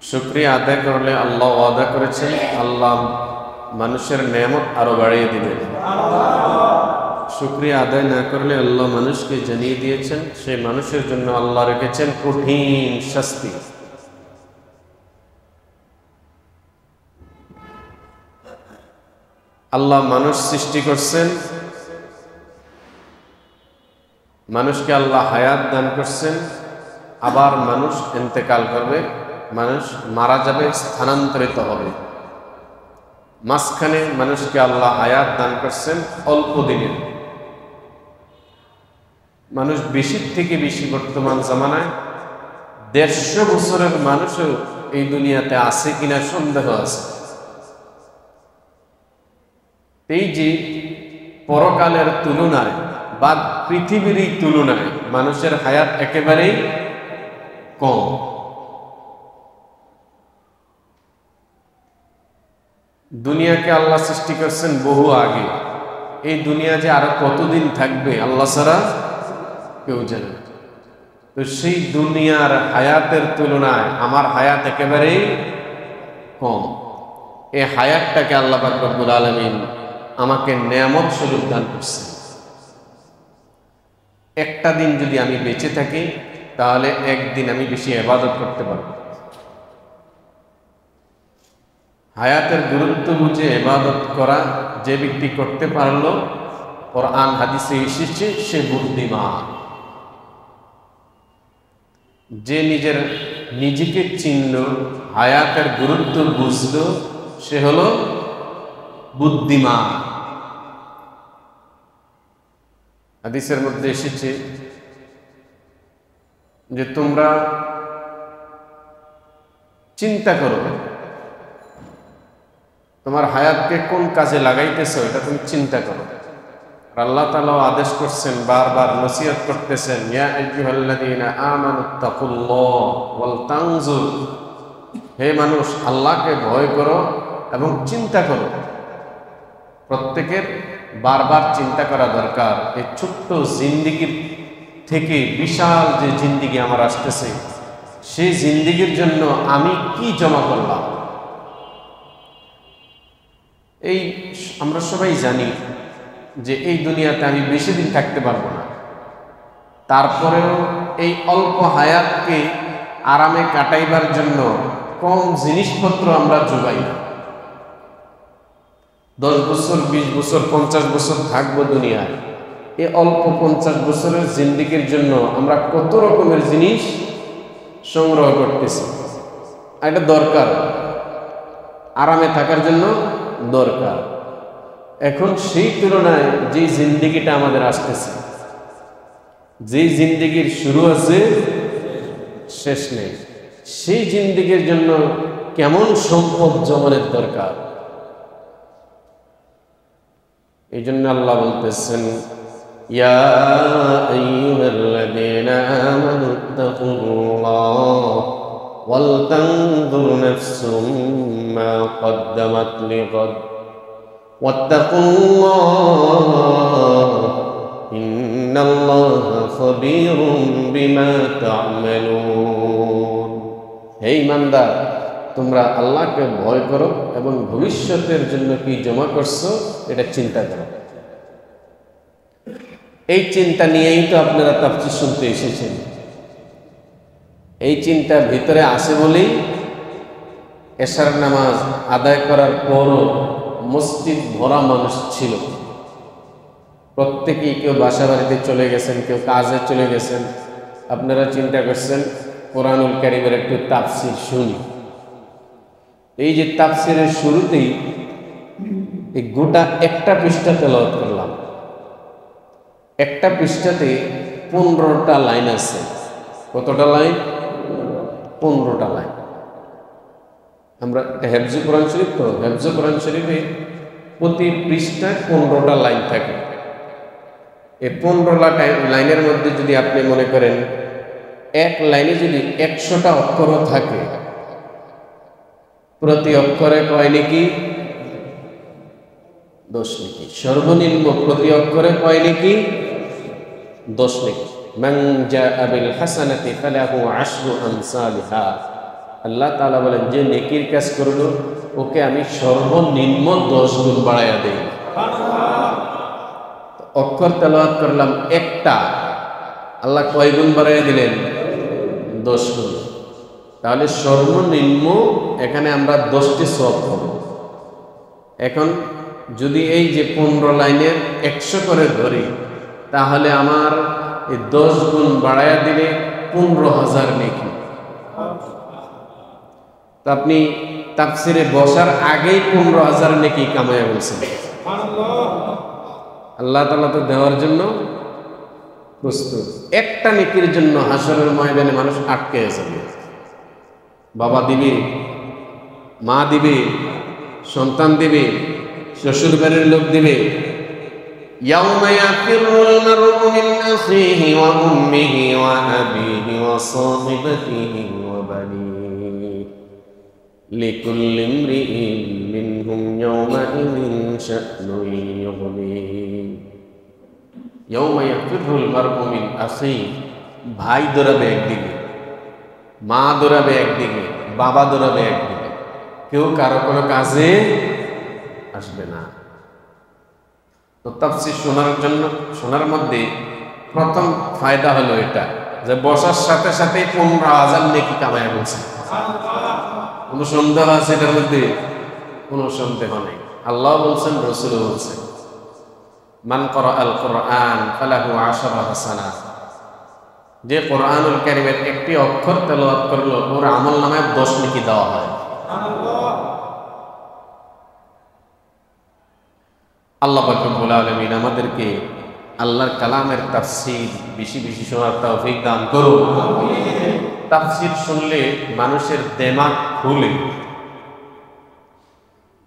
শুকরিয়া আদায় করলে আল্লাহ ওয়াদা করেছেন আল্লাহ মানুষের নেয়ামত আরো বাড়িয়ে দিবেন। শুকরিয়া আদায় না করলে আল্লাহ মানুষকে জানিয়ে দিয়েছেন সেই মানুষের জন্য আল্লাহ রেখেছেন কঠিন শাস্তি। আল্লাহ মানুষ সৃষ্টি করছেন, মানুষকে আল্লাহ হায়াত দান করছেন, আবার মানুষ ইন্তেকাল করবে, মানুষ মারা যাবে, স্থানান্তরিত হবে। মাঝখানে মানুষকে আল্লাহ হায়াত দান করছেন অল্প দিনের। মানুষ বেশির থেকে বেশি বর্তমান জামানায় 150 বছরের মানুষও এই দুনিয়াতে আছে কিনা সন্দেহ আছে। এই যে পরকালের তুলনায় বা পৃথিবীর তুলনায় মানুষের হায়াত একেবারেই কম। দুনিয়াকে আল্লাহ সৃষ্টি করছেন বহু আগে। এই দুনিয়া যে আরো কতদিন থাকবে আল্লাহ ছাড়া কেউ জানে। তো সেই দুনিয়ার হায়াতের তুলনায় আমার হায়াত একেবারেই কম। এই হায়াতটাকে আল্লাহ পাক রব্বুল আলামিন আমাকে নেয়ামত স্বরূপ দান করছে। একটা দিন যদি আমি বেঁচে থাকি তাহলে একদিন আমি বেশি ইবাদত করতে পারব। হায়াতের গুরুত্ব বুঝে ইবাদত করা যে ব্যক্তি করতে পারল, কোরআন হাদিসে এসেছে সে বুদ্ধিমান। যে নিজেকে চিনল, হায়াতের গুরুত্ব বুঝল, সে হলো বুদ্ধিমান। হাদিসের মধ্যে এসেছে যে তোমরা চিন্তা করো তোমার হায়াতকে কোন কাজে লাগাইতেছ, এটা তুমি চিন্তা করো। আল্লাহ তাআলা আদেশ করছেন, বারবার নসিহত করতেছেন, ইয়া আইয়ুহাল্লাযীনা আমানুত্তাকুল্লাহ ওয়াল তানজুর, হে মানুষ আল্লাহকে ভয় করো এবং চিন্তা করো। প্রত্যেকের বারবার চিন্তা করা দরকার। এই ছোট্ট জিন্দেগির থেকে বিশাল যে জিন্দেগি আমার আসতেছে, সেই জিন্দেগির জন্য আমি কি জমা করলাম। এই আমরা সবাই জানি যে এই দুনিয়াতে আমি বেশি দিন থাকতে পারবো না। তারপরেও এই অল্প হায়াতকে আরামে কাটাইবার জন্য কম জিনিসপত্র আমরা যোগাই না। 10 বছর, 20 বছর, 50 বছর থাকবো দুনিয়ায়। এই অল্প 50 বছরের জিন্দেগির জন্য আমরা কত রকমের জিনিস সংগ্রহ করতেছি। এটা দরকার, আরামে থাকার জন্য দরকার। এখন সেই তুলনায় যে জিন্দেগিটা আমাদের আসতেছে, যে জিন্দেগির শুরু আছে শেষ নেই, সেই জিন্দেগির জন্য কেমন সম্পদ জমানের দরকার। এই জন্য আল্লাহ বলতেছেন, ইয়া আইয়ুহাল্লাযীনা আমানুত্তাকুল্লাহ ওয়াল তানজুর নাফসুম মা কদ্দামাত লিগাদ ওয়াত্তাকুল্লাহ ইন্নাল্লাহা খাবীরুম বিমা তা'মালুন। হে ঈমানদার, তোমরা আল্লাহকে ভয় করো এবং ভবিষ্যতের জন্য কি জমা করছো এটা চিন্তা করো। এই চিন্তা নিয়েই তো আপনারা তাফসীর শুনতে এসেছেন। এই চিন্তা ভিতরে আসে বলেই এশার নামাজ আদায় করার পরও মসজিদ ভরা মানুষ ছিল। প্রত্যেকেই কেউ বাসা বাড়িতে চলে গেছেন, কেউ কাজে চলে গেছেন। আপনারা চিন্তা করছেন কোরআনুল কারীমের একটু তাফসীর শুনি। এই যে তাফসীরের শুরুতেই এই গোটা একটা পৃষ্ঠা তেলাওয়াত করলাম। একটা পৃষ্ঠাতে 15টা লাইন আছে। কতটা লাইন? 15টা লাইন। আমরা এটা হেফজ কোরআন শরীফ, তো হেফজ কোরআন শরীফে প্রতি পৃষ্ঠায় 15টা লাইন থাকে। এই 15টা লাইনের মধ্যে যদি আপনি মনে করেন এক লাইনে যদি 100টা অক্ষরও থাকে, প্রতি অক্ষরে কয় নেকি? 10 নেকি। সর্বনিম্ন প্রতি অক্ষরে কয় নেকি? 10 নেকি। মান জাআ বিল হাসানাতি ফালাহু আশরু আমসালিহা। আল্লাহ তাআলা বলেন যে নেকির কাজ করলো ওকে আমি সর্বনিম্ন 10 গুণ বাড়াইয়া দেই। অক্ষর তেলাওয়াত করলাম একটা, আল্লাহ কয় গুণ বাড়াইয়া দিলেন? 10 গুণ। তাহলে সর্বনিম্ন এখানে আমরা 10টি সওয়াব পাবো। এখন যদি এই যে 15 লাইনের 100 করে ধরি, তাহলে আমার এই 10 গুণ বাড়াইয়া দিলে 15,000 নেকি। তো আপনি তাফসিরে বসার আগেই 15,000 নেকি কামাইয়া বলছেন। আল্লাহ তাআলা তো দেওয়ার জন্য প্রস্তুত। একটা নেকির জন্য হাসরের ময়দানে মানুষ আটকে যাবে। বাবা দিবে, মা দিবে, সন্তান দিবে, শ্বশুর বাড়ির লোক দিবে। ইয়াউমা ইয়াফিরুল মার'উ মিন আখিহি ওয়া উম্মিহি ওয়া আবিহি ওয়া সাহিবাতিহি ওয়া বানিহি লিকুল্লি ইমরিইন মিনহুম ইয়াওমাইযিন শা'নুন ইউগনিহি। ইয়াউমা ইয়াফিরুল মার'উ মিন আখিহি, ভাই দৌড়াবে একদিকে, মা দৌড়াবে একদিকে, বাবা দৌড়াবে একদিকে, কেউ কারো কোনো কাজে আসবে না। তো তাফসীর শোনার মধ্যে প্রথম ফায়দা হলো এটা যে বসার সাথে সাথে 15,000 নেকি কামাইয়া বলছে। কোনো সন্দেহ আছে এটার মধ্যে? কোনো সন্দেহ নেই। আল্লাহ বলছেন, রাসূল বলছেন, মান ক্বারাআল কুরআন ফালাহু 10 হাসানাত। যে কোরআনুল কারীমের একটি অক্ষর তেলাওয়াত করলো ওর আমলনামায় 10 নেকি দেওয়া হয়। আল্লাহ পাক রব্বুল আলামিন আমাদেরকে আল্লাহর কালামের তাফসীর বেশি বেশি শোনার তৌফিক দান করুন। তাফসীর শুনলে মানুষের দিমাগ খুলে,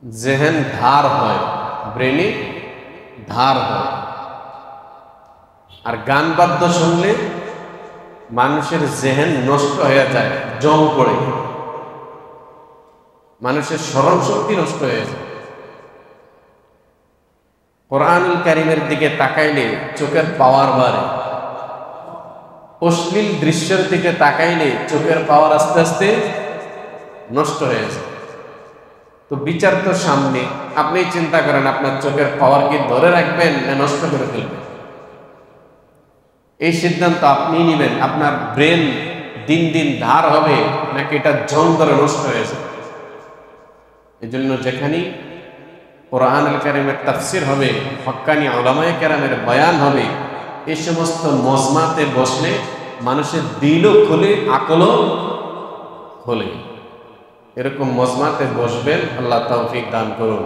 জেহেন ধার হয়, ব্রেনে ধার হয়। আর গান বাদ্য শুনলে মানুষের জেহেন নষ্ট হয়ে যায়, জং পড়ে, মানুষের স্মরণ শক্তি নষ্ট হয়ে যায়। কোরআনুল কারীমের দিকে তাকাইলে চোখের পাওয়ার বাড়ে, অশ্লীল দৃশ্যের দিকে তাকাইলে চোখের পাওয়ার আস্তে আস্তে নষ্ট হয়ে যায়। তো বিচার তো সামনে, আপনি চিন্তা করেন আপনার চোখের পাওয়ার কি ধরে রাখবেন না নষ্ট করে ফেলবেন? এই সিদ্ধান্ত আপনি নেবেন। আপনার ব্রেন দিন দিন ধার হবে নাকি এটা জং ধরে নষ্ট হয়ে যাবে। এই জন্য যেখানেই কোরআনুল কারীমের তাফসীর হবে, হক্কানি উলামায়ে কেরামের বয়ান হবে, এই সমস্ত মজমাতে বসলে মানুষের দিলও খুলে, আকলও খোলে। এরকম মজমাতে বসবেন, আল্লাহ তৌফিক দান করুন।